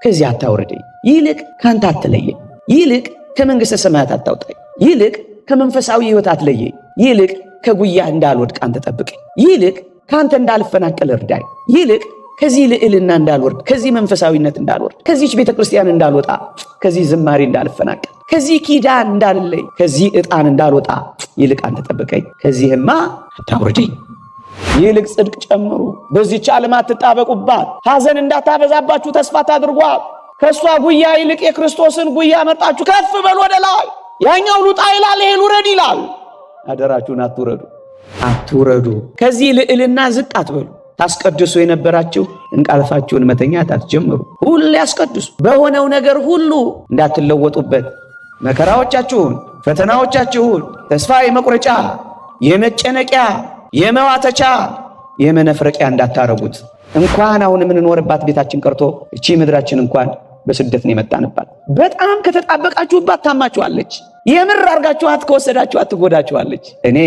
ከዚህ አታውርደኝ፣ ይልቅ ካንተ አትለየኝ፣ ይልቅ ከመንግሥተ ሰማያት አታውጣኝ፣ ይልቅ ከመንፈሳዊ ሕይወት አትለየኝ፣ ይልቅ ከጉያ እንዳልወድቅ አንተ ጠብቀኝ፣ ይልቅ ካንተ እንዳልፈናቀል እርዳኝ፣ ይልቅ ከዚህ ልዕልና እንዳልወርድ፣ ከዚህ መንፈሳዊነት እንዳልወርድ፣ ከዚህች ቤተክርስቲያን እንዳልወጣ፣ ከዚህ ዝማሬ እንዳልፈናቀል፣ ከዚህ ኪዳን እንዳልለይ፣ ከዚህ ዕጣን እንዳልወጣ ይልቅ አንተ ጠብቀኝ፣ ከዚህማ አታውርደኝ። ይልቅ ጽድቅ ጨምሩ፣ በዚህች ዓለም አትጣበቁባት፣ ሐዘን እንዳታበዛባችሁ ተስፋ ታድርጓት። ከእሷ ጉያ ይልቅ የክርስቶስን ጉያ መርጣችሁ ከፍ በሉ ወደ ላይ። ያኛው ሉጣ ይላል፣ ይሄ ልውረድ ይላል። አደራችሁን አትውረዱ። ከዚህ ልዕልና ዝቅ አትበሉ። ታስቀድሱ የነበራችሁ እንቅልፋችሁን መተኛት አትጀምሩ። ሁሌ አስቀድሱ። በሆነው ነገር ሁሉ እንዳትለወጡበት መከራዎቻችሁን፣ ፈተናዎቻችሁን ተስፋ የመቁረጫ፣ የመጨነቂያ፣ የመዋተቻ፣ የመነፍረቂያ እንዳታረጉት። እንኳን አሁን የምንኖርባት ቤታችን ቀርቶ እቺ ምድራችን እንኳን በስደት ነው የመጣንባት። በጣም ከተጣበቃችሁባት ታማችኋለች። የምር አርጋችኋት ከወሰዳችኋት ትጎዳችኋለች። እኔ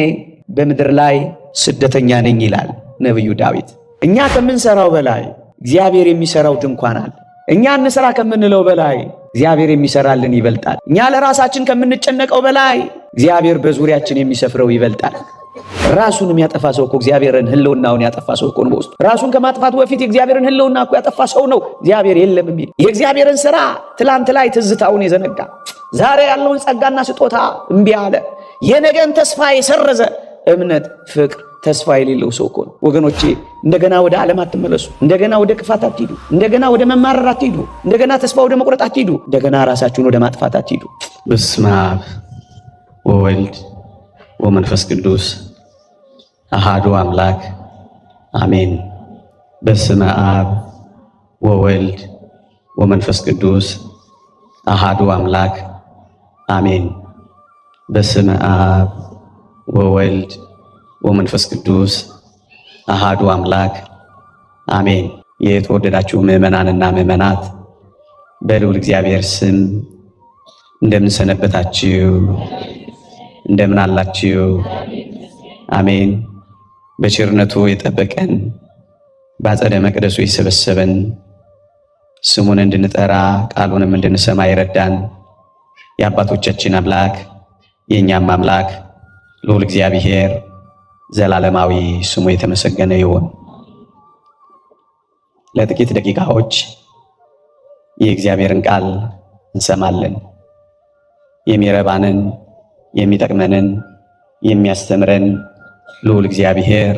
በምድር ላይ ስደተኛ ነኝ ይላል ነብዩ ዳዊት። እኛ ከምንሰራው በላይ እግዚአብሔር የሚሰራው ድንኳን አለ። እኛ እንሰራ ከምንለው በላይ እግዚአብሔር የሚሰራልን ይበልጣል። እኛ ለራሳችን ከምንጨነቀው በላይ እግዚአብሔር በዙሪያችን የሚሰፍረው ይበልጣል። ራሱን የሚያጠፋ ሰው እኮ እግዚአብሔርን ህልውናውን ያጠፋ ሰው እኮ ነው። በውስጡ ራሱን ከማጥፋቱ በፊት የእግዚአብሔርን ህልውና እኮ ያጠፋ ሰው ነው እግዚአብሔር የለም የሚል። የእግዚአብሔርን ሥራ ትላንት ላይ ትዝታውን የዘነጋ ዛሬ ያለውን ጸጋና ስጦታ እምቢ አለ። የነገን ተስፋ የሰረዘ እምነት፣ ፍቅር፣ ተስፋ የሌለው ሰው እኮ ነው። ወገኖቼ እንደገና ወደ ዓለም አትመለሱ። እንደገና ወደ ክፋት አትሂዱ። እንደገና ወደ መማረር አትሂዱ። እንደገና ተስፋ ወደ መቁረጥ አትሂዱ። እንደገና ራሳችሁን ወደ ማጥፋት አትሂዱ። በስመ አብ ወወልድ ወመንፈስ ቅዱስ አሃዱ አምላክ አሜን። በስመ አብ ወወልድ ወመንፈስ ቅዱስ አሃዱ አምላክ አሜን። በስመ አብ ወወልድ ወመንፈስ ቅዱስ አሃዱ አምላክ አሜን። የተወደዳችሁ ምዕመናንና ምዕመናት በልዑል እግዚአብሔር ስም እንደምን ሰነበታችሁ? እንደምን አላችሁ? አሜን። በቸርነቱ የጠበቀን በአጸደ መቅደሱ የሰበሰበን ስሙን እንድንጠራ ቃሉንም እንድንሰማ ይረዳን የአባቶቻችን አምላክ የእኛም አምላክ ልዑል እግዚአብሔር ዘላለማዊ ስሙ የተመሰገነ ይሁን። ለጥቂት ደቂቃዎች የእግዚአብሔርን ቃል እንሰማለን። የሚረባንን፣ የሚጠቅመንን፣ የሚያስተምረን ልዑል እግዚአብሔር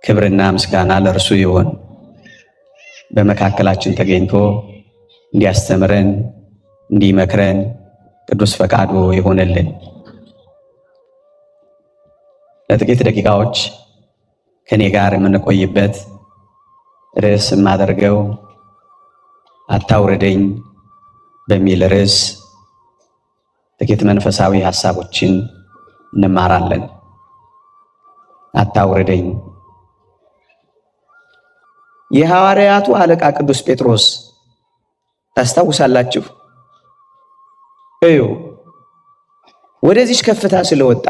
ክብርና ምስጋና ለእርሱ ይሁን። በመካከላችን ተገኝቶ እንዲያስተምረን፣ እንዲመክረን ቅዱስ ፈቃዱ ይሆንልን። ለጥቂት ደቂቃዎች ከኔ ጋር የምንቆይበት ርዕስ የማደርገው አታውርደኝ በሚል ርዕስ ጥቂት መንፈሳዊ ሐሳቦችን እንማራለን። አታውርደኝ። የሐዋርያቱ አለቃ ቅዱስ ጴጥሮስ ታስታውሳላችሁ? እዩ፣ ወደዚች ከፍታ ስለወጣ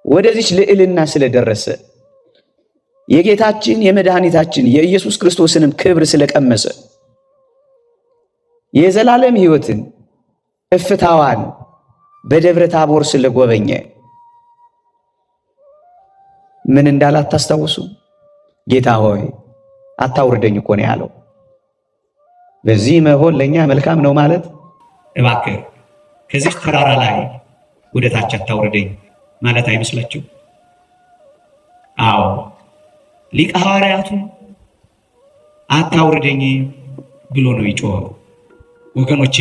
ወደዚች ልዕልና ስለደረሰ የጌታችን የመድኃኒታችን የኢየሱስ ክርስቶስንም ክብር ስለቀመሰ የዘላለም ሕይወትን እፍታዋን በደብረ ታቦር ስለጎበኘ ምን እንዳላት ታስታውሱ? ጌታ ሆይ አታውርደኝ እኮ ነው ያለው። በዚህ መሆን ለኛ መልካም ነው ማለት እባክህ ከዚህ ተራራ ላይ ወደ ታች አታውርደኝ ማለት አይመስላችሁ? አዎ ሊቀ ሐዋርያቱ አታውርደኝ ብሎ ነው ይጮኸው። ወገኖቼ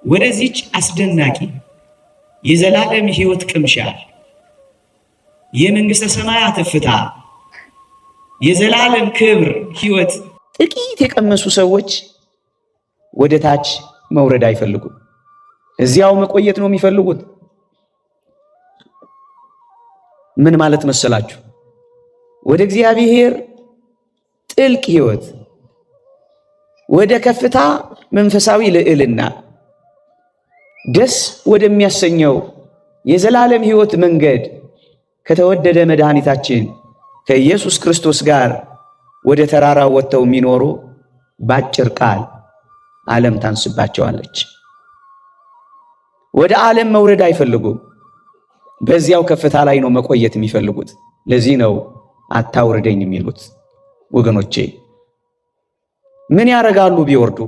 ወደዚች አስደናቂ የዘላለም ሕይወት ቅምሻ፣ የመንግሥተ ሰማያት እፍታ፣ የዘላለም ክብር ሕይወት ጥቂት የቀመሱ ሰዎች ወደ ታች መውረድ አይፈልጉም። እዚያው መቆየት ነው የሚፈልጉት። ምን ማለት መሰላችሁ? ወደ እግዚአብሔር ጥልቅ ሕይወት፣ ወደ ከፍታ መንፈሳዊ ልዕልና፣ ደስ ወደሚያሰኘው የዘላለም ሕይወት መንገድ ከተወደደ መድኃኒታችን ከኢየሱስ ክርስቶስ ጋር ወደ ተራራው ወጥተው የሚኖሩ ባጭር ቃል ዓለም ታንስባቸዋለች። ወደ ዓለም መውረድ አይፈልጉም። በዚያው ከፍታ ላይ ነው መቆየት የሚፈልጉት። ለዚህ ነው አታውርደኝ የሚሉት። ወገኖቼ ምን ያደርጋሉ ቢወርዱ?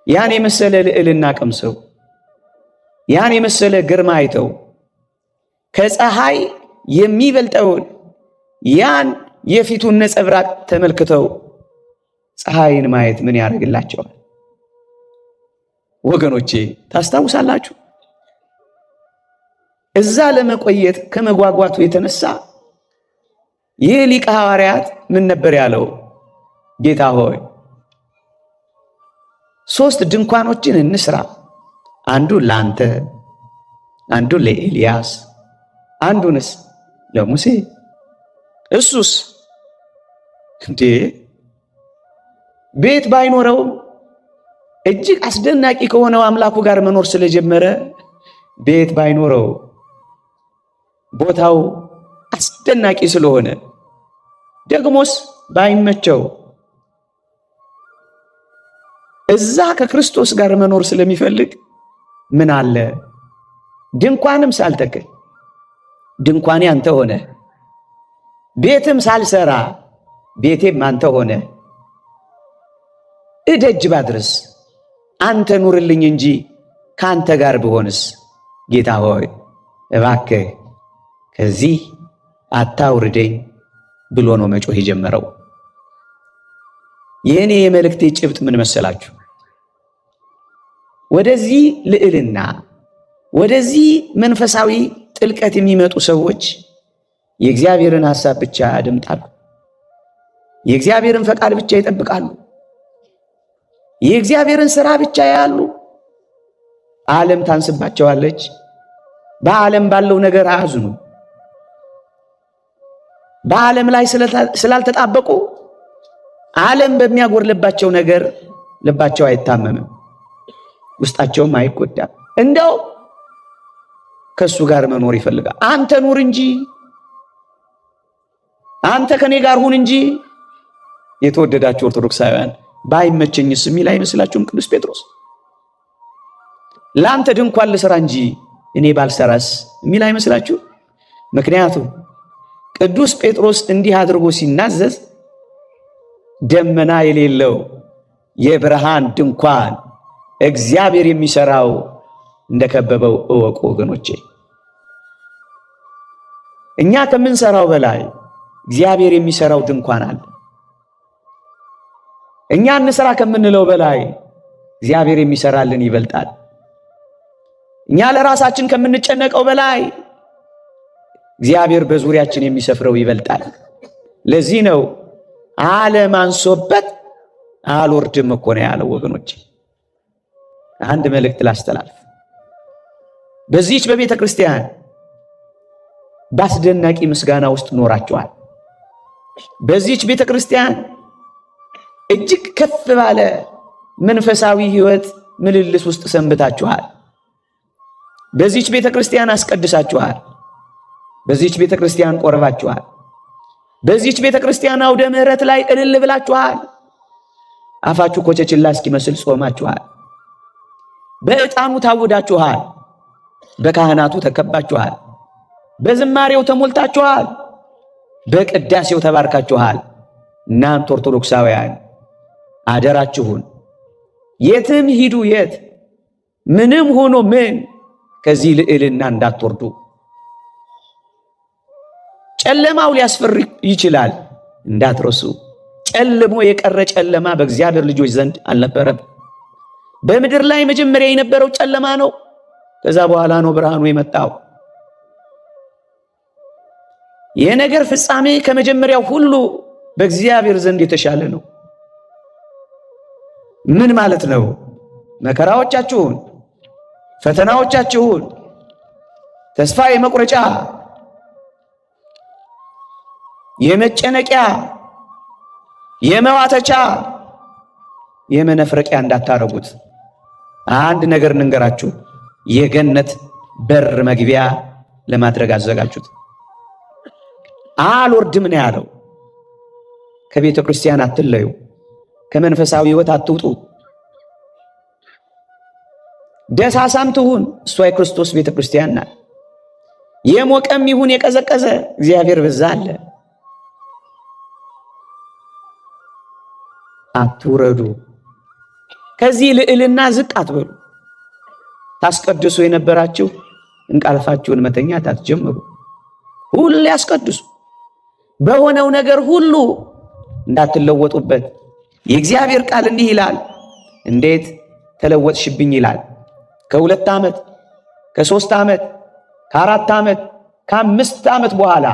ያን የመሰለ ልዕልና ቀምሰው፣ ያን የመሰለ ግርማ አይተው፣ ከፀሐይ የሚበልጠውን ያን የፊቱን ነጸብራቅ ተመልክተው ፀሐይን ማየት ምን ያደርግላቸዋል? ወገኖቼ ታስታውሳላችሁ? እዛ ለመቆየት ከመጓጓቱ የተነሳ ይህ ሊቀ ሐዋርያት ምን ነበር ያለው? ጌታ ሆይ 3 ድንኳኖችን እንስራ፣ አንዱን ለአንተ፣ አንዱን ለኤልያስ፣ አንዱንስ ለሙሴ። እሱስ እንዴ ቤት ባይኖረውም እጅግ አስደናቂ ከሆነው አምላኩ ጋር መኖር ስለጀመረ ቤት ባይኖረው ቦታው አስደናቂ ስለሆነ ደግሞስ ባይመቸው እዛ ከክርስቶስ ጋር መኖር ስለሚፈልግ ምን አለ ድንኳንም ሳልተክል ድንኳኔ አንተ ሆነ፣ ቤትም ሳልሰራ ቤቴም አንተ ሆነ፣ እደጅ ባድረስ አንተ ኑርልኝ እንጂ ከአንተ ጋር ብሆንስ ጌታ ሆይ እባክህ ከዚህ አታውርደኝ ብሎ ነው መጮህ የጀመረው። የእኔ የመልእክቴ ጭብጥ ምን መሰላችሁ? ወደዚህ ልዕልና ወደዚህ መንፈሳዊ ጥልቀት የሚመጡ ሰዎች የእግዚአብሔርን ሐሳብ ብቻ ያደምጣሉ፣ የእግዚአብሔርን ፈቃድ ብቻ ይጠብቃሉ፣ የእግዚአብሔርን ሥራ ብቻ ያያሉ። ዓለም ታንስባቸዋለች። በዓለም ባለው ነገር አያዝኑ። በዓለም ላይ ስላልተጣበቁ ዓለም በሚያጎርልባቸው ነገር ልባቸው አይታመምም፣ ውስጣቸውም አይጎዳም። እንደው ከሱ ጋር መኖር ይፈልጋል። አንተ ኑር እንጂ፣ አንተ ከኔ ጋር ሁን እንጂ። የተወደዳችሁ ኦርቶዶክሳውያን ባይመቸኝስ የሚል አይመስላችሁም? ቅዱስ ጴጥሮስ ለአንተ ድንኳን ልስራ እንጂ እኔ ባልሰራስ የሚል አይመስላችሁ? ምክንያቱም ቅዱስ ጴጥሮስ እንዲህ አድርጎ ሲናዘዝ ደመና የሌለው የብርሃን ድንኳን እግዚአብሔር የሚሰራው እንደከበበው እወቁ ወገኖቼ። እኛ ከምንሰራው በላይ እግዚአብሔር የሚሰራው ድንኳን አለ። እኛ እንሰራ ከምንለው በላይ እግዚአብሔር የሚሰራልን ይበልጣል። እኛ ለራሳችን ከምንጨነቀው በላይ እግዚአብሔር በዙሪያችን የሚሰፍረው ይበልጣል። ለዚህ ነው ዓለም አንሶበት አልወርድም እኮ ነው ያለው። ወገኖች አንድ መልእክት ላስተላልፍ። በዚህች በቤተ ክርስቲያን በአስደናቂ ምስጋና ውስጥ ኖራችኋል። በዚህች ቤተ ክርስቲያን እጅግ ከፍ ባለ መንፈሳዊ ሕይወት ምልልስ ውስጥ ሰንብታችኋል። በዚህች ቤተ ክርስቲያን አስቀድሳችኋል። በዚህች ቤተ ክርስቲያን ቆርባችኋል። በዚህች ቤተ ክርስቲያን አውደ ምሕረት ላይ እልል ብላችኋል። አፋችሁ ኮቸችላ እስኪመስል ጾማችኋል። በዕጣኑ ታውዳችኋል። በካህናቱ ተከባችኋል። በዝማሬው ተሞልታችኋል። በቅዳሴው ተባርካችኋል። እናንተ ኦርቶዶክሳውያን አደራችሁን የትም ሂዱ የት ምንም ሆኖ ምን ከዚህ ልዕልና እንዳትወርዱ። ጨለማው ሊያስፈር ይችላል፣ እንዳትረሱ። ጨልሞ የቀረ ጨለማ በእግዚአብሔር ልጆች ዘንድ አልነበረም። በምድር ላይ መጀመሪያ የነበረው ጨለማ ነው። ከዛ በኋላ ነው ብርሃኑ የመጣው። የነገር ፍጻሜ ከመጀመሪያው ሁሉ በእግዚአብሔር ዘንድ የተሻለ ነው። ምን ማለት ነው? መከራዎቻችሁን፣ ፈተናዎቻችሁን፣ ተስፋ የመቁረጫ የመጨነቂያ የመዋተቻ የመነፍረቂያ እንዳታረጉት። አንድ ነገር እንንገራችሁ፣ የገነት በር መግቢያ ለማድረግ አዘጋጁት። አልወርድም ነው ያለው። ከቤተ ክርስቲያን አትለዩ። ከመንፈሳዊ ሕይወት አትውጡ። ደሳሳም ትሁን እሷ የክርስቶስ ቤተ ክርስቲያን ናት። የሞቀም ይሁን የቀዘቀዘ እግዚአብሔር በዛ አለ። አትውረዱ። ከዚህ ልዕልና ዝቅ አትበሉ። ታስቀድሱ የነበራችሁ እንቅልፋችሁን መተኛት አትጀምሩ። ሁሌ አስቀድሱ። በሆነው ነገር ሁሉ እንዳትለወጡበት። የእግዚአብሔር ቃል እንዲህ ይላል። እንዴት ተለወጥሽብኝ ይላል። ከ2 ዓመት ከ3 ዓመት ከ4 ዓመት ከ5 ዓመት በኋላ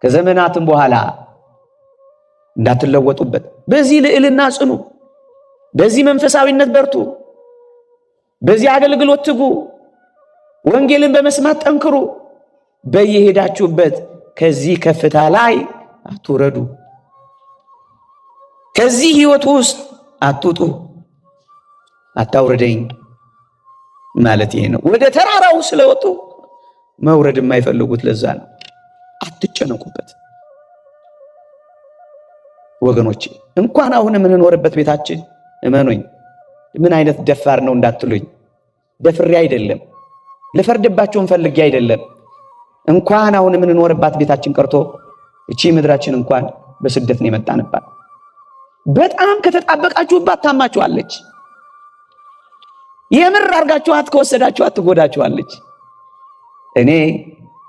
ከዘመናትም በኋላ እንዳትለወጡበት። በዚህ ልዕልና ጽኑ። በዚህ መንፈሳዊነት በርቱ። በዚህ አገልግሎት ትጉ። ወንጌልን በመስማት ጠንክሩ። በየሄዳችሁበት ከዚህ ከፍታ ላይ አትውረዱ። ከዚህ ሕይወት ውስጥ አትውጡ። አታውርደኝ ማለት ይሄ ነው። ወደ ተራራው ስለወጡ መውረድ የማይፈልጉት ለዛ ነው። አትጨነቁበት ወገኖቼ። እንኳን አሁን የምንኖርበት ቤታችን እመኑኝ፣ ምን አይነት ደፋር ነው እንዳትሉኝ፣ ደፍሬ አይደለም፣ ልፈርድባቸውን ፈልጌ አይደለም። እንኳን አሁን የምንኖርባት ቤታችን ቀርቶ እቺ ምድራችን እንኳን በስደት ነው የመጣንባት። በጣም ከተጣበቃችሁባት ታማችኋለች። የምር አርጋችኋት ከወሰዳችኋት ትጎዳችኋለች። እኔ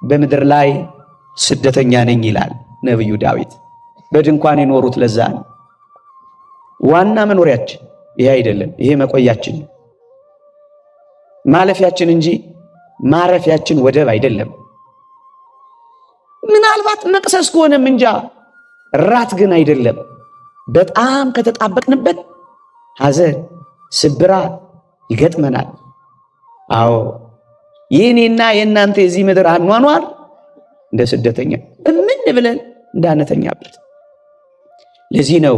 በምድር ላይ ስደተኛ ነኝ ይላል ነብዩ ዳዊት። በድንኳን የኖሩት ለዛ ነው። ዋና መኖሪያችን ይሄ አይደለም። ይሄ መቆያችን ማለፊያችን እንጂ ማረፊያችን ወደብ አይደለም። ምናልባት መቅሰስ ከሆነም እንጃ፣ ራት ግን አይደለም። በጣም ከተጣበቅንበት ሐዘን፣ ስብራት ይገጥመናል። አዎ የኔና የእናንተ የዚህ ምድር አኗኗር እንደ ስደተኛ ምን ብለን እንዳነተኛበት። ለዚህ ነው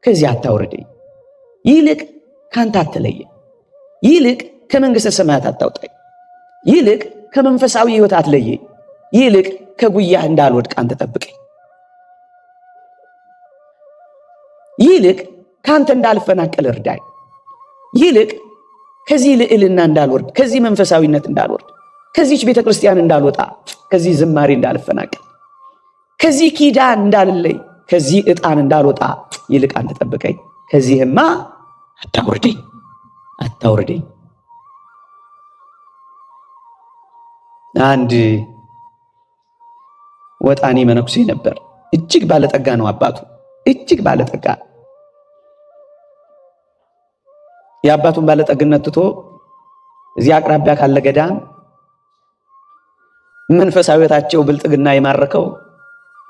ከዚህ አታውርደኝ፣ ይልቅ ካንተ አትለየኝ፣ ይልቅ ከመንግሥተ ሰማያት አታውጣኝ፣ ይልቅ ከመንፈሳዊ ሕይወት አትለየኝ፣ ይልቅ ከጉያ እንዳልወድቅ አንተ ጠብቀኝ፣ ይልቅ ካንተ እንዳልፈናቀል እርዳኝ፣ ይልቅ ከዚህ ልዕልና እንዳልወርድ፣ ከዚህ መንፈሳዊነት እንዳልወርድ፣ ከዚህች ቤተ ክርስቲያን እንዳልወጣ፣ ከዚህ ዝማሬ እንዳልፈናቀል፣ ከዚህ ኪዳን እንዳልለይ፣ ከዚህ ዕጣን እንዳልወጣ ይልቅ አንተ ጠብቀኝ፣ ከዚህማ አታውርደኝ አታውርደኝ። አንድ ወጣኔ መነኩሴ ነበር። እጅግ ባለጠጋ ነው አባቱ፣ እጅግ ባለጠጋ። የአባቱን ባለጠግነት ትቶ እዚህ አቅራቢያ ካለ ገዳም መንፈሳዊታቸው ብልጥግና የማረከው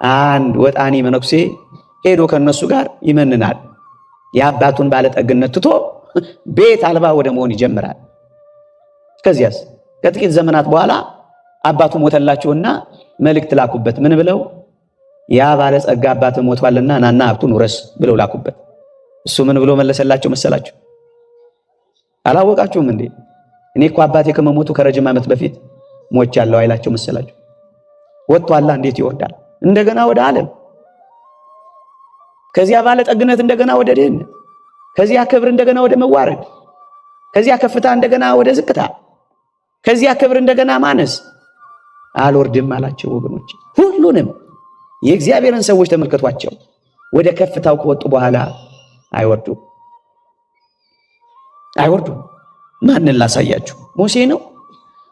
አንድ ወጣኔ መነኩሴ ሄዶ ከነሱ ጋር ይመንናል። የአባቱን ባለጠግነት ትቶ ቤት አልባ ወደ መሆን ይጀምራል። ከዚያስ ከጥቂት ዘመናት በኋላ አባቱ ሞተላቸውና መልእክት ላኩበት። ምን ብለው? ያ ባለጸጋ አባት ሞቷልና ናና ሀብቱን ውረስ ብለው ላኩበት። እሱ ምን ብሎ መለሰላቸው መሰላችሁ? አላወቃችሁም እንዴ? እኔ እኮ አባቴ ከመሞቱ ከረጅም ዓመት በፊት ሞቻለሁ አይላቸው መሰላችሁ? ወጥቷላ እንዴት ይወርዳል? እንደገና ወደ ዓለም፣ ከዚያ ባለጠግነት እንደገና ወደ ድህነት፣ ከዚያ ክብር እንደገና ወደ መዋረድ፣ ከዚያ ከፍታ እንደገና ወደ ዝቅታ፣ ከዚያ ክብር እንደገና ማነስ። አልወርድም አላቸው ወገኖች። ሁሉንም የእግዚአብሔርን ሰዎች ተመልከቷቸው። ወደ ከፍታው ከወጡ በኋላ አይወርዱም አይወርዱም። ማንን ላሳያችሁ? ሙሴ ነው።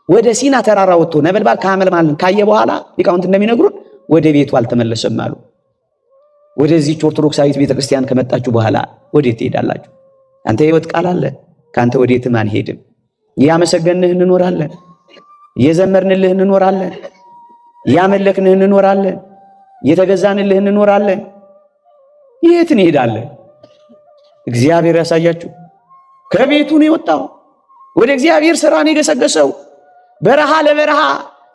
ወደ ሲና ተራራ ወጥቶ ነበልባል ከሐመልማልን ካየ በኋላ ሊቃውንት እንደሚነግሩን ወደ ቤቱ አልተመለሰም አሉ። ወደዚህች ኦርቶዶክሳዊት ቤተክርስቲያን ከመጣችሁ በኋላ ወዴት ትሄዳላችሁ? አንተ የሕይወት ቃል አለ፣ ካንተ ወዴትም አንሄድም። እያመሰገንህ እንኖራለን፣ እየዘመርንልህ እንኖራለን፣ እያመለክንህ እንኖራለን፣ እየተገዛንልህ እንኖራለን። የት እንሄዳለን? እግዚአብሔር ያሳያችሁ። ከቤቱ ነው የወጣው፣ ወደ እግዚአብሔር ሥራ ነው የገሰገሰው። በረሃ ለበረሃ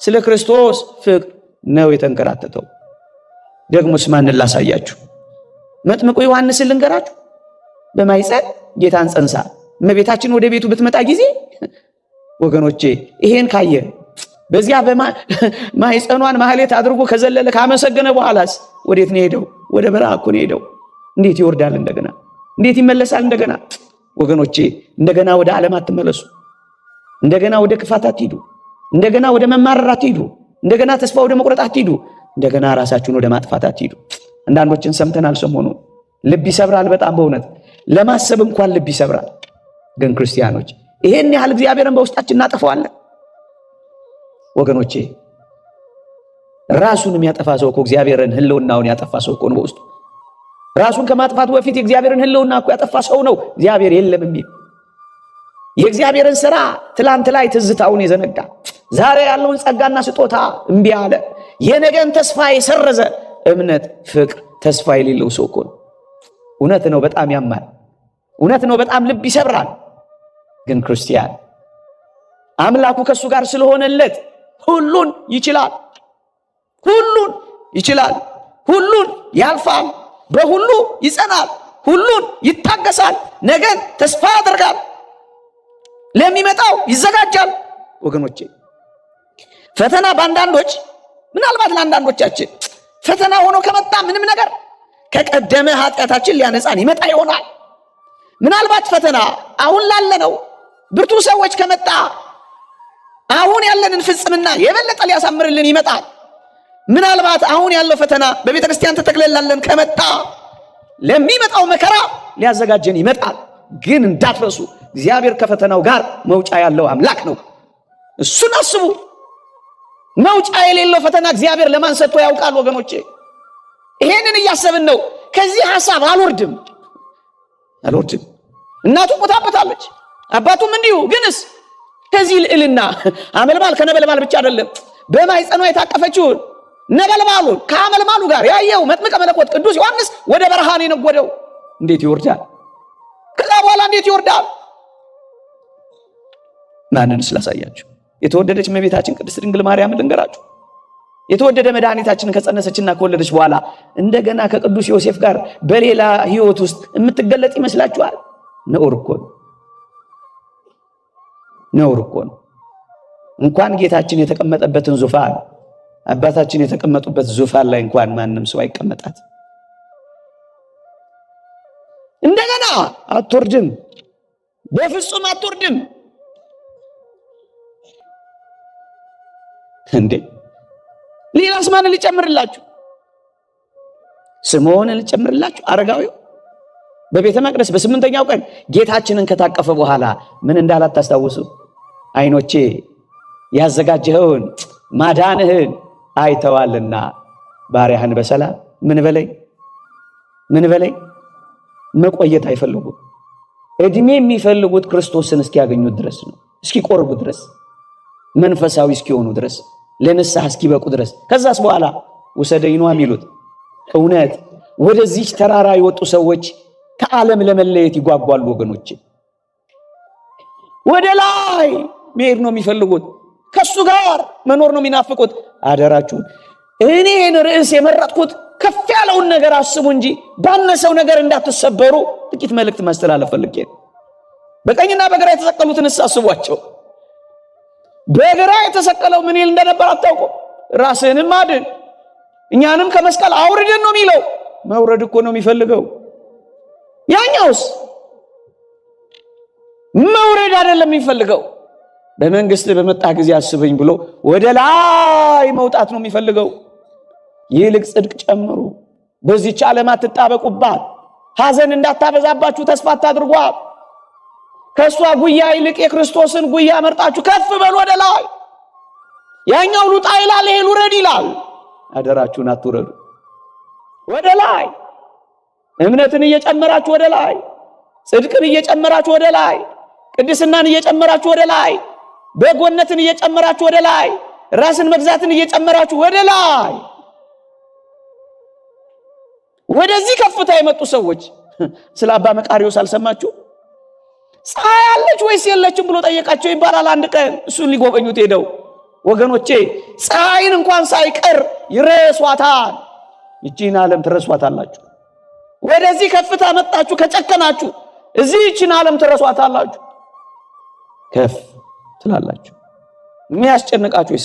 ስለ ክርስቶስ ፍቅር ነው የተንከራተተው። ደግሞስ ማንን ላሳያችሁ? መጥምቁ ዮሐንስን ልንገራችሁ። በማኅፀን ጌታን ጸንሳ እመቤታችን ወደ ቤቱ ብትመጣ ጊዜ ወገኖቼ ይሄን ካየ በዚያ ማኅፀኗን ማህሌት አድርጎ ከዘለለ ካመሰገነ በኋላስ ወዴት ነው ሄደው? ወደ በረሃ እኮ ነው ሄደው። እንዴት ይወርዳል እንደገና? እንዴት ይመለሳል? እንደገና ወገኖቼ እንደገና ወደ ዓለም አትመለሱ። እንደገና ወደ ክፋት አትሂዱ። እንደገና ወደ መማረር አትሂዱ። እንደገና ተስፋ ወደ መቁረጥ አትሂዱ። እንደገና ራሳችሁን ወደ ማጥፋት አትሂዱ። አንዳንዶችን ሰምተናል ሰሞኑ። ልብ ይሰብራል በጣም በእውነት ለማሰብ እንኳን ልብ ይሰብራል። ግን ክርስቲያኖች ይሄን ያህል እግዚአብሔርን በውስጣችን እናጠፋዋለን ወገኖቼ። ራሱን የሚያጠፋ ሰው እኮ እግዚአብሔርን ህልውናውን ያጠፋ ሰው እኮ ነው በውስጡ። ራሱን ከማጥፋቱ በፊት የእግዚአብሔርን ህልውና እኮ ያጠፋ ሰው ነው እግዚአብሔር የለም የሚል። የእግዚአብሔርን ሥራ ትላንት ላይ ትዝታውን የዘነጋ ዛሬ ያለውን ጸጋና ስጦታ እምቢ አለ። የነገን ተስፋ የሰረዘ እምነት፣ ፍቅር፣ ተስፋ የሌለው ሰው እኮ ነው። እውነት ነው፣ በጣም ያማል። እውነት ነው፣ በጣም ልብ ይሰብራል። ግን ክርስቲያን አምላኩ ከሱ ጋር ስለሆነለት ሁሉን ይችላል። ሁሉን ይችላል። ሁሉን ያልፋል። በሁሉ ይጸናል። ሁሉን ይታገሳል። ነገን ተስፋ ያደርጋል። ለሚመጣው ይዘጋጃል። ወገኖቼ ፈተና በአንዳንዶች ምናልባት ለአንዳንዶቻችን ፈተና ሆኖ ከመጣ ምንም ነገር ከቀደመ ኃጢአታችን ሊያነጻን ይመጣ ይሆናል። ምናልባት ፈተና አሁን ላለነው ብርቱ ሰዎች ከመጣ አሁን ያለንን ፍጽምና የበለጠ ሊያሳምርልን ይመጣል። ምናልባት አሁን ያለው ፈተና በቤተ ክርስቲያን ተተክለላለን ከመጣ ለሚመጣው መከራ ሊያዘጋጀን ይመጣል። ግን እንዳትረሱ እግዚአብሔር ከፈተናው ጋር መውጫ ያለው አምላክ ነው። እሱን አስቡ። መውጫ የሌለው ፈተና እግዚአብሔር ለማን ሰጥቶ ያውቃል? ወገኖቼ ይሄንን እያሰብን ነው። ከዚህ ሐሳብ አልወርድም። እናቱ ሞታበታለች፣ አባቱም እንዲሁ። ግንስ ከዚህ ልዕልና አመልማል ከነበልባል ብቻ አይደለም፣ በማኅፀኗ የታቀፈችውን ነበልባሉን ከአመልማሉ ጋር ያየው መጥምቀ መለኮት ቅዱስ ዮሐንስ ወደ በረሃን የነጎደው እንዴት ይወርዳል? ከዛ በኋላ እንዴት ይወርዳል? ማንን ስላሳያችሁ? የተወደደች እመቤታችን ቅድስት ድንግል ማርያም ልንገራችሁ። የተወደደ መድኃኒታችንን ከጸነሰችና ከወለደች በኋላ እንደገና ከቅዱስ ዮሴፍ ጋር በሌላ ሕይወት ውስጥ የምትገለጥ ይመስላችኋል? ነውር እኮ ነው። እንኳን ጌታችን የተቀመጠበትን ዙፋን አባታችን የተቀመጡበት ዙፋን ላይ እንኳን ማንም ሰው አይቀመጣት። እንደገና አትወርድም፣ በፍጹም አትወርድም። እንዴ ሌላስ ማንን ልጨምርላችሁ? ስምዖንን ልጨምርላችሁ። አረጋዊው በቤተ መቅደስ በስምንተኛው ቀን ጌታችንን ከታቀፈ በኋላ ምን እንዳላት ታስታውሱ? ዓይኖቼ ያዘጋጀኸውን ማዳንህን አይተዋልና ባሪያህን በሰላም ምን በለኝ። መቆየት አይፈልጉም። እድሜ የሚፈልጉት ክርስቶስን እስኪያገኙት ድረስ ነው፣ እስኪቆርቡ ድረስ፣ መንፈሳዊ እስኪሆኑ ድረስ፣ ለንስሐ እስኪበቁ ድረስ። ከዛስ በኋላ ውሰደኝ ነው የሚሉት። እውነት ወደዚች ተራራ የወጡ ሰዎች ከዓለም ለመለየት ይጓጓሉ ወገኖቼ። ወደ ላይ መሄድ ነው የሚፈልጉት፣ ከሱ ጋር መኖር ነው የሚናፍቁት። አደራችሁን እኔን ርዕስ የመረጥኩት ከፍ ያለውን ነገር አስቡ እንጂ ባነሰው ነገር እንዳትሰበሩ ጥቂት መልእክት ማስተላለፍ ፈልጌ ነው። በቀኝና በግራ የተሰቀሉትን አስቧቸው። በግራ የተሰቀለው ምን ይል እንደነበር አታውቁም? ራስህንም አድን እኛንም ከመስቀል አውርደን ነው የሚለው። መውረድ እኮ ነው የሚፈልገው። ያኛውስ መውረድ አይደለም የሚፈልገው። በመንግስት በመጣ ጊዜ አስበኝ ብሎ ወደ ላይ መውጣት ነው የሚፈልገው። ይልቅ ጽድቅ ጨምሩ፣ በዚህች ዓለም አትጣበቁባት፣ ሐዘን እንዳታበዛባችሁ ተስፋ አታድርጓት። ከሷ ጉያ ይልቅ የክርስቶስን ጉያ መርጣችሁ ከፍ በሉ ወደ ላይ። ያኛው ሉጣ ይላል፣ ይሄ ውረድ ይላል። አደራችሁን አትውረዱ። ወደ ላይ እምነትን እየጨመራችሁ ወደ ላይ፣ ጽድቅን እየጨመራችሁ ወደ ላይ፣ ቅድስናን እየጨመራችሁ ወደ ላይ፣ በጎነትን እየጨመራችሁ ወደ ላይ፣ ራስን መግዛትን እየጨመራችሁ ወደ ላይ። ወደዚህ ከፍታ የመጡ ሰዎች ስለ አባ መቃርዮስ አልሰማችሁ? ፀሐይ አለች ወይስ የለችም ብሎ ጠየቃቸው ይባላል። አንድ ቀን እሱን ሊጎበኙት ሄደው ወገኖቼ ፀሐይን እንኳን ሳይቀር ይረሷታል። ይቺን ዓለም ትረሷታላችሁ። ወደዚህ ከፍታ መጣችሁ ከጨከናችሁ እዚህ ይቺን ዓለም ትረሷታላችሁ፣ ከፍ ትላላችሁ። የሚያስጨንቃችሁ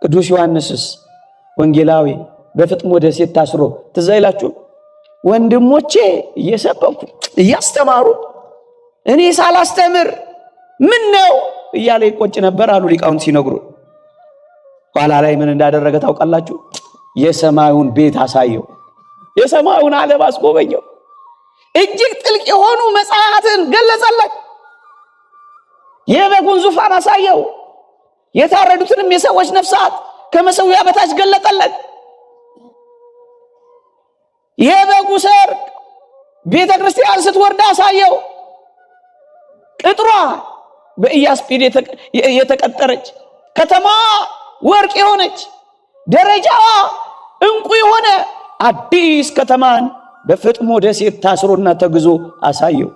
ቅዱስ ዮሐንስስ ወንጌላዊ በፍጥሞ ደሴት ታስሮ ትዝ አይላችሁ? ወንድሞቼ እየሰበኩ እያስተማሩ እኔ ሳላስተምር ምን ነው እያለ ይቆጭ ነበር አሉ ሊቃውንት ሲነግሩ። ኋላ ላይ ምን እንዳደረገ ታውቃላችሁ? የሰማዩን ቤት አሳየው። የሰማዩን ዓለም አስጎበኘው። እጅግ ጥልቅ የሆኑ መጽሐፍትን ገለጸለት። የበጉን ዙፋን አሳየው። የታረዱትንም የሰዎች ነፍሳት ከመሠዊያ በታች ገለጠለት። የበጉ ሰርግ ቤተ ክርስቲያን ስትወርድ አሳየው። ቅጥሯ በኢያስጲድ የተቀጠረች ከተማ ወርቅ የሆነች ደረጃዋ እንቁ የሆነ አዲስ ከተማን በፍጥሞ ደሴት ታስሮና ተግዞ አሳየው።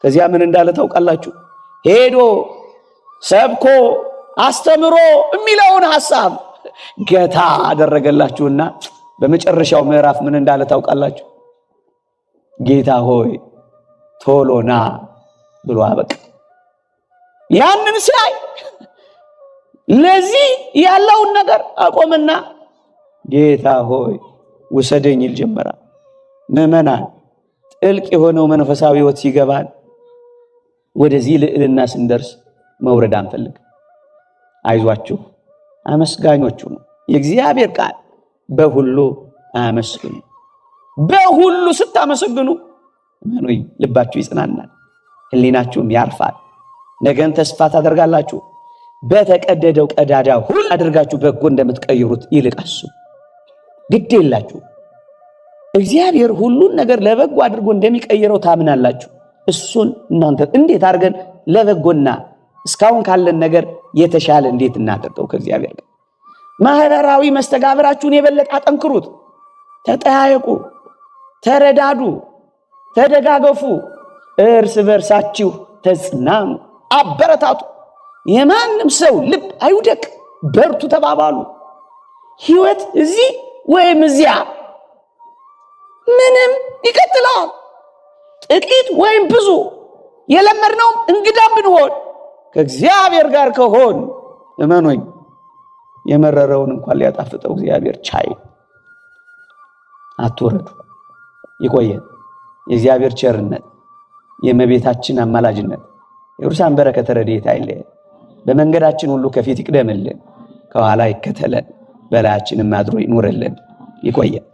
ከዚያ ምን እንዳለ ታውቃላችሁ? ሄዶ ሰብኮ አስተምሮ የሚለውን ሐሳብ ገታ አደረገላችሁና በመጨረሻው ምዕራፍ ምን እንዳለ ታውቃላችሁ? ጌታ ሆይ ቶሎና ብሎ አበቃ። ያንን ሲያይ ለዚህ ያለውን ነገር አቆምና ጌታ ሆይ ውሰደኝ ይል ጀመራ። ምዕመናን ጥልቅ የሆነው መንፈሳዊ ሕይወት ሲገባን ወደዚህ ልዕልና ስንደርስ መውረድ አንፈልግ። አይዟችሁ አመስጋኞቹ ነው። የእግዚአብሔር ቃል በሁሉ አመስግኑ። በሁሉ ስታመሰግኑ እመኑኝ ልባችሁ ይጽናናል፣ ሕሊናችሁም ያርፋል። ነገን ተስፋ ታደርጋላችሁ። በተቀደደው ቀዳዳ ሁሉ አድርጋችሁ በጎ እንደምትቀይሩት ይልቅ አስቡ። ግድ የላችሁ እግዚአብሔር ሁሉን ነገር ለበጎ አድርጎ እንደሚቀይረው ታምናላችሁ። እሱን እናንተ እንዴት አድርገን ለበጎና እስካሁን ካለን ነገር የተሻለ እንዴት እናደርገው? ከእግዚአብሔር ጋር ማህበራዊ መስተጋብራችሁን የበለጠ አጠንክሩት። ተጠያየቁ፣ ተረዳዱ፣ ተደጋገፉ፣ እርስ በርሳችሁ ተጽናኑ፣ አበረታቱ። የማንም ሰው ልብ አይውደቅ፣ በርቱ ተባባሉ። ሕይወት እዚህ ወይም እዚያ ምንም ይቀጥላል። ጥቂት ወይም ብዙ የለመድነውም እንግዳም ብንሆን ከእግዚአብሔር ጋር ከሆን እመኖኝ የመረረውን እንኳን ሊያጣፍጠው እግዚአብሔር ቻይ። አትወረዱ። ይቆየን። የእግዚአብሔር ቸርነት፣ የእመቤታችን አማላጅነት፣ የቅዱሳን በረከተ ረድኤት አይለየን። በመንገዳችን ሁሉ ከፊት ይቅደምልን፣ ከኋላ ይከተለን፣ በላያችንም አድሮ ይኑርልን። ይቆየን።